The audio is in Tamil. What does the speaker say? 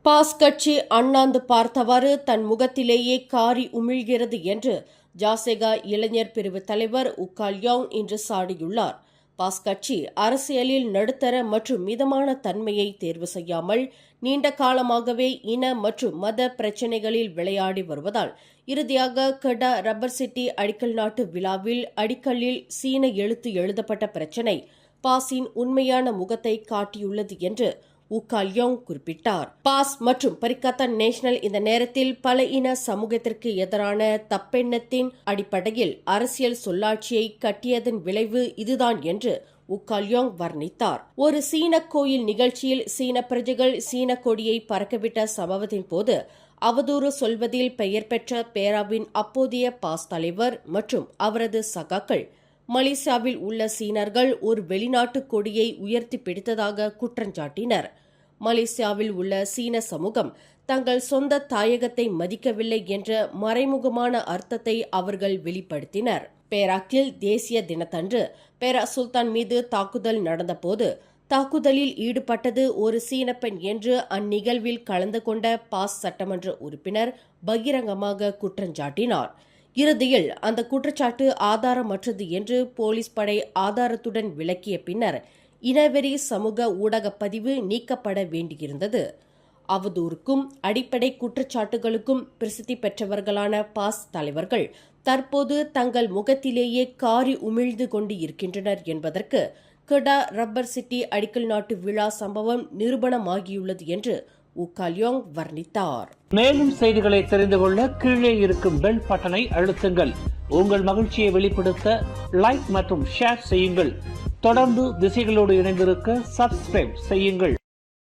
பாஸ் கட்சி அண்ணாந்து பார்த்தவாறு தன் முகத்திலேயே காரி உமிழ்கிறது என்று ஜாசெகா இளைஞர் பிரிவு தலைவர் உக்கால்யோங் இன்று சாடியுள்ளார். பாஸ் கட்சி அரசியலில் நடுத்தர மற்றும் மிதமான தன்மையை தேர்வு செய்யாமல் நீண்ட காலமாகவே இன மற்றும் மத பிரச்சினைகளில் விளையாடி வருவதால் இறுதியாக கெடா ரப்பர் சிட்டி அடிக்கல் நாட்டு விழாவில் அடிக்கல்லில் சீன எழுத்து எழுதப்பட்ட பிரச்சினை பாஸின் உண்மையான முகத்தை காட்டியுள்ளது என்று உக்கால்யோங் குறிப்பிட்டார். பாஸ் மற்றும் பரிகத்தன் நேஷனல் இந்த நேரத்தில் பல இன சமூகத்திற்கு எதிரான தப்பெண்ணத்தின் அடிப்படையில் அரசியல் சொல்லாட்சியை கட்டியதன் விளைவு இதுதான் என்று உக்கால்யோங் வர்ணித்தார். ஒரு சீன கோயில் நிகழ்ச்சியில் சீன பிரஜைகள் சீன கொடியை பறக்கவிட்ட சம்பவத்தின் போது அவதூறு சொல்வதில் பெயர் பெற்ற பேராவின் அப்போதைய பாஸ் தலைவர் மற்றும் அவரது சகாக்கள் மலேசியாவில் உள்ள சீனர்கள் ஒரு வெளிநாட்டு கொடியை உயர்த்தி பிடித்ததாக குற்றஞ்சாட்டினர். மலேசியாவில் உள்ள சீன சமூகம் தங்கள் சொந்த தாயகத்தை மதிக்கவில்லை என்ற மறைமுகமான அர்த்தத்தை அவர்கள் வெளிப்படுத்தினர். பேராக்கில் தேசிய தினத்தன்று பேரா சுல்தான் மீது தாக்குதல் நடந்தபோது தாக்குதலில் ஈடுபட்டது ஒரு சீன பெண் என்று அந்நிகழ்வில் கலந்து கொண்ட பாஸ் சட்டமன்ற உறுப்பினர் பகிரங்கமாக குற்றஞ்சாட்டினார். இறுதியில் அந்த குற்றச்சாட்டு ஆதாரமற்றது என்று போலீஸ் படை ஆதாரத்துடன் விளக்கிய பின்னர் இனவெறி சமூக ஊடக பதிவு நீக்கப்பட வேண்டியிருந்தது. அவதூறுக்கும் அடிப்படை குற்றச்சாட்டுகளுக்கும் பிரசித்தி பெற்றவர்களான பாஸ் தலைவர்கள் தற்போது தங்கள் முகத்திலேயே காரி உமிழ்ந்து கொண்டு இருக்கின்றனர் என்பதற்கு கெடா ரப்பர் சிட்டி அடிக்கல் நாட்டு விழா சம்பவம் நிரூபணமாகியுள்ளது என்று உக்கால்யோங் வர்ணித்தார். மேலும் செய்திகளை தெரிந்து கொள்ள கீழே இருக்கும் பெல் பட்டனை அழுத்துங்கள். உங்கள் மகிழ்ச்சியை வெளிப்படுத்த லைக் மற்றும் ஷேர் செய்யுங்கள். தொடர்ந்து திசைகளோடு இணைந்திருக்க சப்ஸ்கிரைப் செய்யுங்கள்.